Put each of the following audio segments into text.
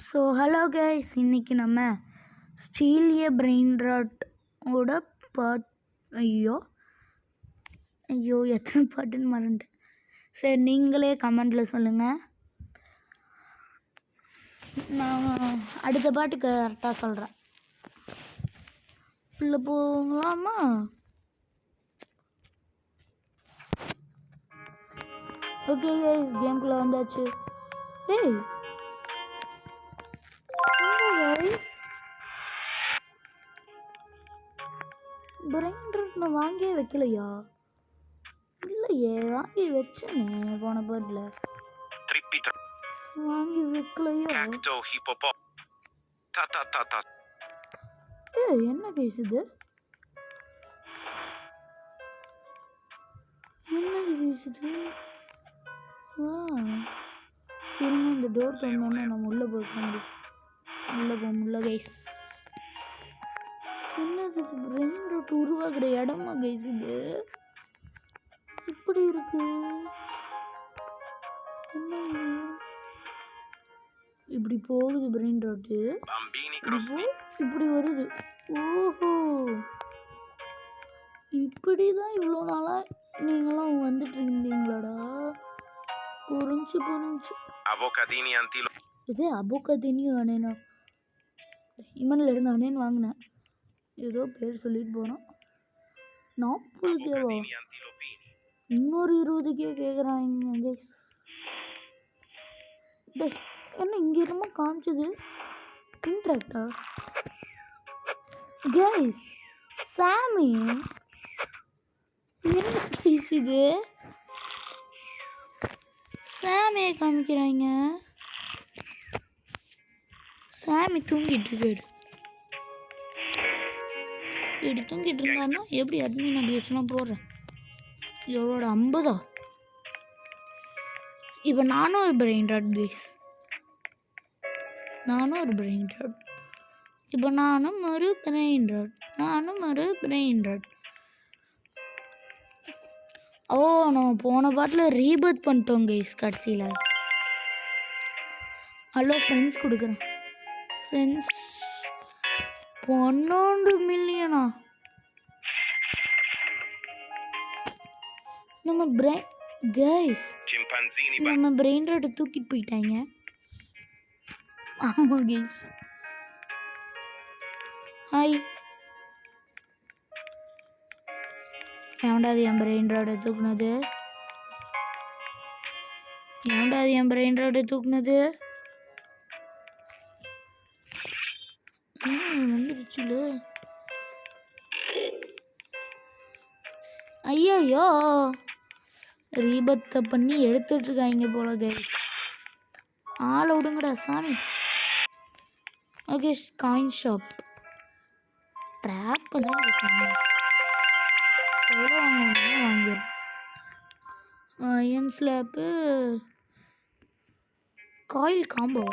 So hello guys, இன்றைக்கி நம்ம ஸ்டீலிய brain rod ஓட பாட் ஐயோ எத்தனை பாட்டுன்னு மறந்துட்டேன். சரி, நீங்களே கமெண்டில் சொல்லுங்கள். நான் அடுத்த பாட்டு கரெக்டாக சொல்கிறேன். இல்லை போகலாமா? ஓகே கைஸ், கேம்குள்ளே வந்தாச்சு. ஏய் பிரெயின் ராட் நான் வாங்கியே வைக்கலையா? இல்லையே, வாங்கி வச்சேனே போன பாட்டில். வாங்கி வைக்கலையா? என்ன கேஸ் இது? என்னது கேஸ் இது? வா இருங்க, இந்த டோர் தந்தோன்னா நம்ம உள்ளே போய்க்க முடியும். உள்ளே போக முடியல கைஸ். என்னது இது? பிரெயின் ராட் உருவாக்குற இடமா கைஸ் இது? இப்படி இருக்கு. என்ன இப்படி போகுது பிரெயின் ராட்டு? இப்படி வருது. ஓஹோ, இப்படிதான் இவ்வளோ நாளா நீங்களாம் வந்துட்டு இருந்தீங்களாடா? புரிஞ்சு இது அபோகதினியும் அனேனா இமனில் இருந்து அனேன் வாங்கினேன். ஏதோ பேர் சொல்லிட்டு போகிறோம். 40K இன்னொரு 20K கேட்குறாங்க. டே என்ன இங்கே என்னமோ காமிச்சது? இன்ட்ராக்டா கைஸ்? சாமி என்ன பேசுது? சாமியை காமிக்கிறாங்க. சாமி தூங்கிட்டு இருக்காரு. இப்படி தூங்கிட்டு இருந்தாருன்னா எப்படி அட்மின் அபியூஸ்லாம் போடுறேன்? எவ்வளோட 50? இப்போ நானும் ஒரு பிரெயின் ராட் கைஸ். இப்போ நானும் ஒரு பிரெயின் ராட். ஓ, நம்ம போன பாட்டில் ரீபர்த் பண்ணிட்டோம் கைஸ் கடைசியில். ஹலோ ஃப்ரெண்ட்ஸ் கொடுக்குறேன். Friends 12 millionaire? நம்ம பிரெயின் ராட்டை தூக்கிட்டு போயிட்டாங்க. ஆமாம் கைஸ். ஹாய், ஏன்டாது என் பிரெயின் ராட்டை தூக்குனது? வந்துருச்சுல. ஐயோ, ரீபத்தை பண்ணி எடுத்துட்டு இருக்காங்க போல கைஸ். ஆளை விடுங்கடா சாமி. ஓகே, காயின் ஷாப் ட்ராப் தான் எவ்வளோ வாங்கிடுறேன். அயன் ஸ்லாப்பு, காயில் காம்போ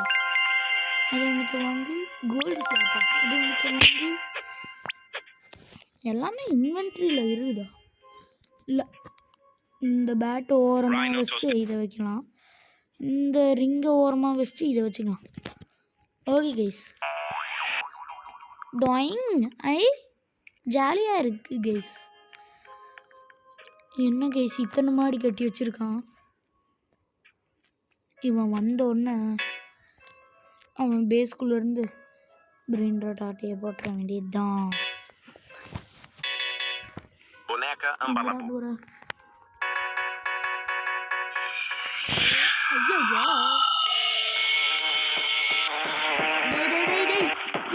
அது ஒன்று வாங்கி, கோல்டு ஸ்லாப்பா அது ஒன்று வாங்கி. எல்லாமே இன்வென்ட்ரியில் இருக்குதா? இல்லை, இந்த பேட்டை ஓரமாக வச்சுட்டு இதை வைக்கலாம். இந்த ரிங்கை ஓரமாக வச்சுட்டு இதை வச்சுக்கலாம். ஓகே கைஸ், டாயிங் ஜாலியாக இருக்குது கைஸ். என்ன கைஸ் இத்தனை மாடி கட்டி வச்சுருக்கான்? இவன் வந்தோடனே அவன் பேஸ்குள்ளேருந்து பிரெயின் ராட் ஆட்டையை போட்டுற வேண்டியது தான்.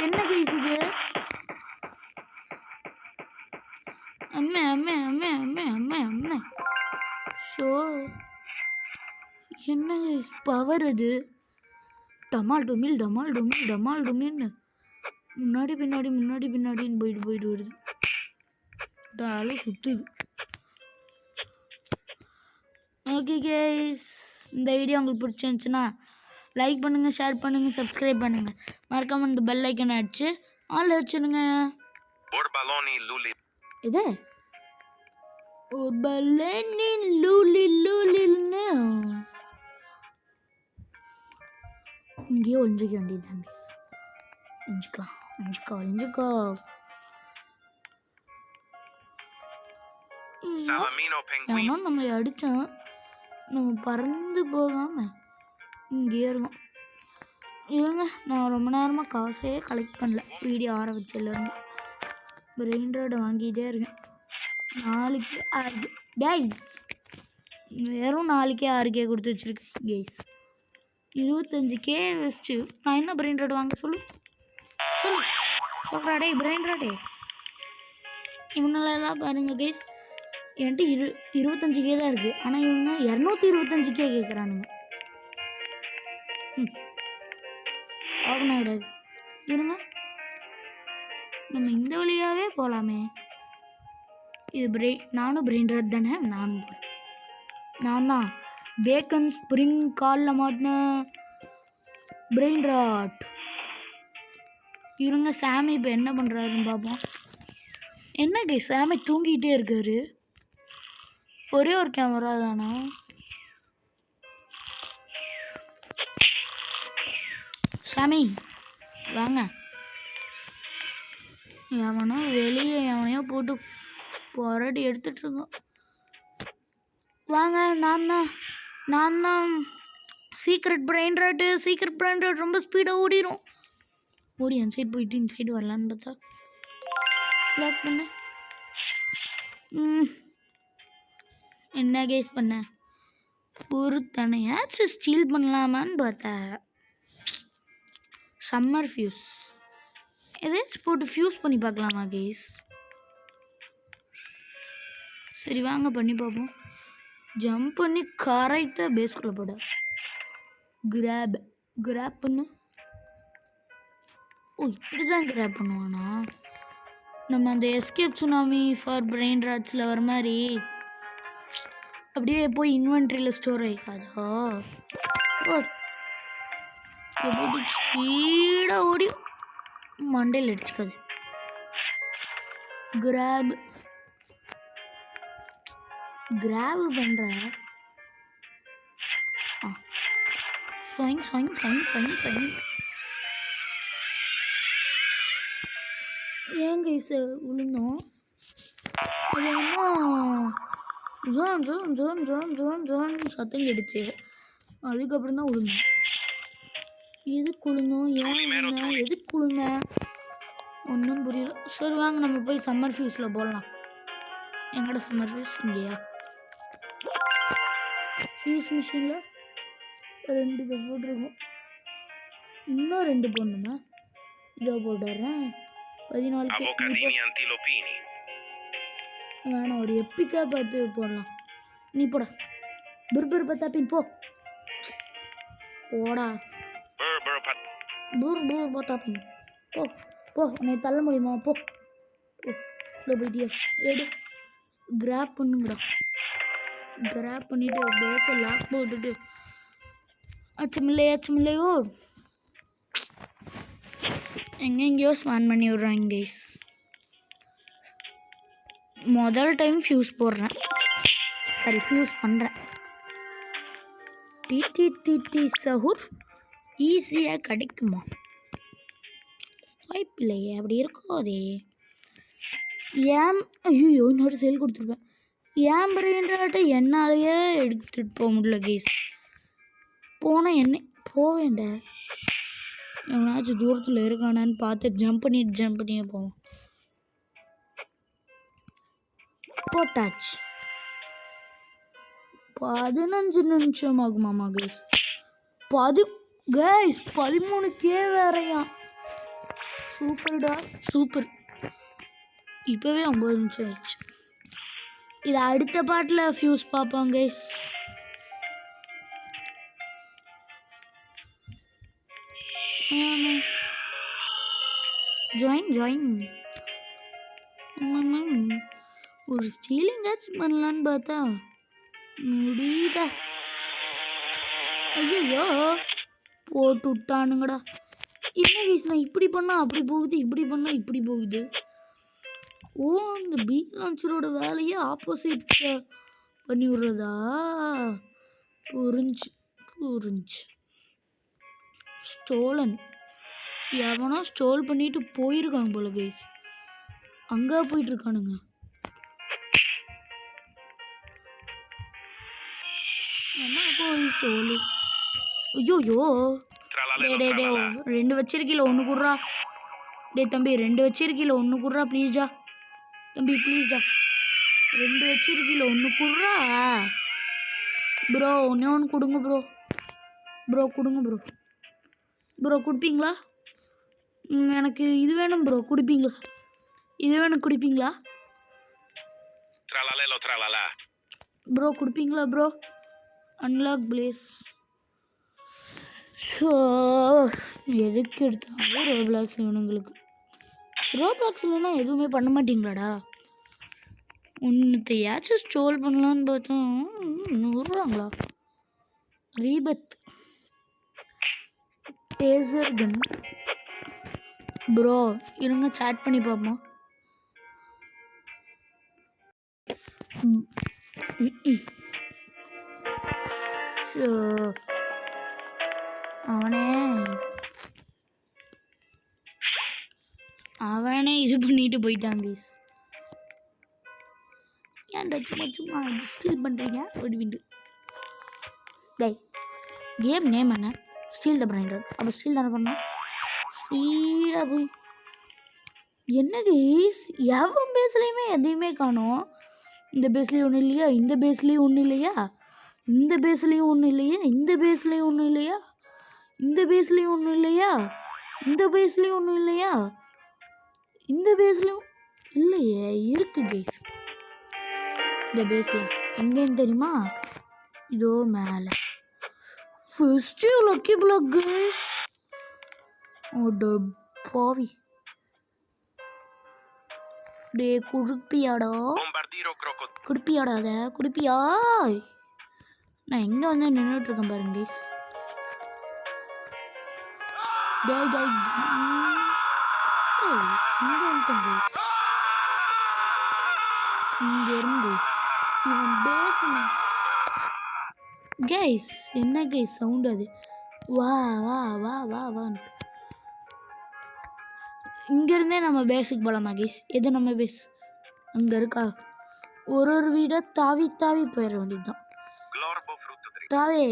என்ன பேசுது? அம்மா ஸோ என்ன பவர் அது? டமால் டுமில்னு முன்னாடி பின்னாடின்னு போயிட்டு வருது. தலை சுற்றுது. ஓகே கைஸ், இந்த வீடியோ உங்களுக்கு பிடிச்சிருந்துச்சுன்னா லைக் பண்ணுங்கள், ஷேர் பண்ணுங்கள், சப்ஸ்கிரைப் பண்ணுங்கள். மறக்காமல் இந்த பெல் ஐக்கனை அடிச்சு ஆல் வச்சுருங்க. இது ஒரு பலூனின் லூலின்னு இங்கேயே ஒளிஞ்சிக்க வேண்டியதுதான் கைஸ். ஒளிஞ்சிக்கோ. ஏன்னா நம்மளை அடித்தான் நம்ம பறந்து போகாமல் இங்கேயே இருக்கும். இருங்க, நான் ரொம்ப நேரமாக காசே கலெக்ட் பண்ணல. வீடியோ ஆரம்பிச்சதுலேருந்து பிரெயின் ராட் வாங்கிட்டே இருக்கேன். 4க்கு 6 டேய், வெறும் 4K 6K கொடுத்து வச்சுருக்கேன் கைஸ். 25K வெஸ்ட்டு நான் என்ன பிரெயின் ராட் வாங்க சொல்கிறா டே பிரெயின் ராட்டே. இவனெல்லாம் பாருங்க கைஸ், என்கிட்ட 25K தான் இருக்குது. ஆனால் இவங்க 225K கேட்குறானுங்க. ஆகணும் கிடையாது. இருங்க, நம்ம இந்த வழியாகவே போகலாமே. இது நானும் பிரெயின் ராட் தானே. நான் தான் பேக்கன் ஸ்ப்ரிங் காலில் மாட்டின பிரெயின் ராட். இருங்க, சாமி இப்போ என்ன பண்ணுறாருன்னு பார்ப்போம். என்ன சாமி தூங்கிட்டே இருக்காரு. ஒரே ஒரு கேமரா தானா? சாமி வாங்க. எவனையோ போட்டு போராடி எடுத்துட்ருக்கோம். வாங்க, நான் தான் சீக்ரெட் பிரெயின் ராட். ரொம்ப ஸ்பீடாக ஓடிடும். அந்த சைடு போயிட்டு இந்த சைடு வரலான்னு பார்த்தா லாக் பண்ண. என்ன கேஸ் பண்ண ஒரு தனையாச்சும் ஸ்டீல் பண்ணலாமான்னு பார்த்தா சம்மர் ஃபியூஸ் ஏதாச்சும் போட்டு ஃபியூஸ் பண்ணி பார்க்கலாமா கேஸ்? சரி வாங்க பண்ணி பார்ப்போம். ஜம்ப் பண்ணி கரெக்டாக பேஸ்குள்ளே போட கிராப் பண்ணு. இப்படி தான் கிராப் பண்ணுவானா? நம்ம அந்த எஸ்கேப் சுனாமி ஃபார் பிரெயின் ராட்ஸில் வர மாதிரி அப்படியே போய் இன்வென்ட்ரியில் ஸ்டோர் ஆகிக்காதா? எப்படி ஸ்பீடாக ஓடி மண்டையில் அடிச்சுக்காது. கிராப் பண்ணுற ஏங்க விழுந்தோம். சத்தம் கெடுச்சு. அதுக்கப்புறம் தான் விழுந்தோம். எதுக்கு விழுந்தோம், எதுக்கு விழுந்தேன் ஒன்றும் புரியல. சரி வாங்க நம்ம போய் சம்மர் ஃபியூஸில் போடலாம். எங்கட சம்மர் ஃபியூஸ் இங்கேயா? ஃபியூஸ் மிஷினில் 2 இதை போட்டிருக்கோம். இன்னும் 2 போடணுமா? இதை போட்டுறேன். 14 வேணாம், ஒரு எப்பிக்காக பார்த்து போடலாம். நீ போட புர்பர் பத்தாப்பின் போடா பத்தாப்பின் போ. உன்னை தள்ள முடியுமா? போ போயிட்டியா? எடு கிராப் பண்ணுங்கடா. கிராப் பண்ணிவிட்டு பேஸை லாக் போட்டுட்டு அச்சமில்லையோ எங்கெங்கேயோ ஸ்பான் பண்ணி விட்றாங்க கைஸ். முதல் டைம் ஃபியூஸ் போடுறேன். சரி ஃபியூஸ் பண்ணுறேன். டி சஹூர் ஈஸியாக கிடைக்குமா? வாய்ப்பில்லையே. அப்படி இருக்காதே. ஐயோ இன்னொரு செல் கொடுத்துருப்பேன். ஏன் பிரெயின் ராட்டை என்னாலேயே எடுத்துகிட்டு போக முடியல கைஸ். போனால் என்ன போவேண்ட எவனாச்சும் தூரத்தில் இருக்கானான்னு பார்த்து ஜம்ப் பண்ணியே போவோம். போட்டாச்சு. 15 நிமிஷம் ஆகுமாமா கைஸ். 13K வேறையா? சூப்பர்டா சூப்பர். இப்போவே 9 நிமிஷம் ஆயிடுச்சு. இது அடுத்த பாட்டில் ஃபியூஸ் பார்ப்போம் கைஸ். ஜாயின் ஒரு ஸ்டீலிங் ஆச்சும் பண்ணலான்னு பார்த்தா முடியுதா? ஐயோ போட்டு விட்டானுங்கடா. என்ன கைஸ், நான் இப்படி பண்ணால் அப்படி போகுது, இப்படி பண்ணால் இப்படி போகுது. இந்த பீ லான்ச்சரோட வேலையை ஆப்போசிட் பண்ணி விடுறதா? புரிஞ்சு ஸ்டோலன். எவனோ ஸ்டோல் பண்ணிட்டு போயிருக்காங்க போல கைஸ். அங்கே போயிட்டு இருக்கானுங்க. என்ன போய் ஸ்டோலு? ஐயோயோ, டே 2 வச்சிருக்கீல, 1 குடுறா. டே தம்பி 2 வச்சிருக்கீல, 1 குடுறா ப்ளீஸ்டா. தம்பி ப்ளீஸ்டா, 2 வச்சிருக்கீல, 1 குடுறா ப்ரோ. ஒன்று கொடுங்க ப்ரோ. ப்ரோ கொடுங்க ப்ரோ. ப்ரோ கொடுப்பீங்களா? எனக்கு இது வேணும் ப்ரோ, குடிப்பீங்களா? இது வேணும், குடிப்பீங்களா ப்ரோ? குடிப்பீங்களா ப்ரோ? Unlock place. ஸோ எதுக்கு எடுத்தாலும் ரோப்ளாக்ஸ் வேணுங்களுக்கு. ரோப்ளாக்ஸ் இல்லைன்னா எதுவுமே பண்ண மாட்டீங்களாடா? ஒன்றுத்தையாச்சும் ஸ்டோல் பண்ணலான்னு பார்த்தோம், விட்றாங்களா? ரீபத் டேசர் கன் ப்ரோ. இருங்க சாட் பண்ணி பார்ப்போம். அவனே இது பண்ணிட்டு போயிட்டான் கைஸ். ஏன்டா சும்மா ஸ்டீல் பண்ணுறீங்க? விண்டு டேய், கேம் நேம் என்ன? ஸ்டீல் த பிரைண்டர். அப்போ ஸ்டீல் தானே பண்ணோம். ஸ்பீடாக போய் என்ன கைஸ், எவன் பேஸ்லேயுமே எதையுமே காணோம். இந்த பேஸ்லேயும் ஒன்றும் இல்லையா, இந்த பேஸ்லேயும் ஒன்றும் இல்லையா, இந்த பேஸ்லேயும் ஒன்றும் இல்லையா, இந்த பேஸ்லேயும் ஒன்றும் இல்லையா, இந்த பேஸ்லேயும் ஒன்றும் இல்லையா, இந்த பேஸ்லேயும் ஒன்றும் இல்லையா, இந்த பேஸ்லேயும் இல்லையே. இருக்கு கைஸ் இந்த பேஸில். எங்கேன்னு தெரியுமா? இதோ மேலே. First lucky block guys. ஓட பாவி. டே குடுப்பியாடா, குடுப்பியாடா, அதை குடுப்பியா? நான் எங்கே வந்து நின்றுட்டுருக்கேன் பாருங்க கைஸ். இங்கேருந்து இவன் பேசணும் கைஸ். என்ன கைஸ் சவுண்ட் அது? வா வா வா வா வான்ட்டு. இங்கேருந்தே நம்ம பேஸுக்கு போகலாமா கைஸ்? எது நம்ம பேஸ்? அங்கே இருக்கா? ஒரு வீடாக தாவி தாவி போயிட வேண்டியது தான். தாவே,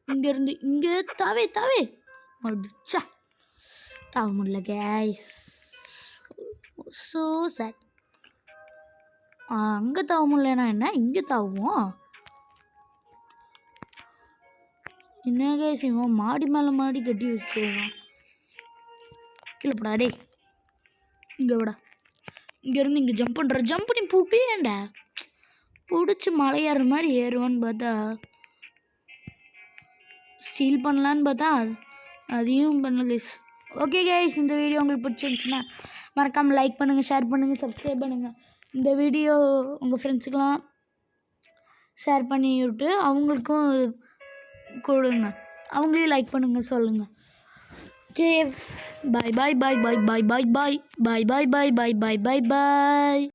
இங்கேருந்து இங்கே தாவே தாவே அடிச்சா தாவ முடியல கைஸ். So sad. அங்கே தாவ முடியலன்னா என்ன, இங்கே தாவுவோம். என்ன கைஸ் இவன் மாடி மேலே மாடி கட்டி வச்சுருவான். கீழே போடா டே. இங்கே விடா. இங்கேருந்து இங்கே ஜம்ப் பண்ணுற. ஜம்ப் பண்ணி போட்டேன்டா. பிடிச்சி மலை ஏறுற மாதிரி ஏறுவான்னு பார்த்தா ஸ்டீல் பண்ணலான்னு பார்த்தா அதையும் பண்ணல கைஸ். ஓகே கைஸ், இந்த வீடியோ உங்களுக்கு பிடிச்சிருந்துச்சுன்னா மறக்காமல் லைக் பண்ணுங்கள், ஷேர் பண்ணுங்கள், சப்ஸ்கிரைப் பண்ணுங்கள். இந்த வீடியோ உங்கள் ஃப்ரெண்ட்ஸுக்கெலாம் ஷேர் பண்ணி விட்டு அவங்களுக்கும் கொடுங்க. அவங்களையும் லைக் பண்ணுங்கள், சொல்லுங்கள். ஓகே, பாய் பாய் பாய் பாய் பாய் பாய் பாய் பாய் பாய் பாய் பாய் பாய் பாய் பாய்.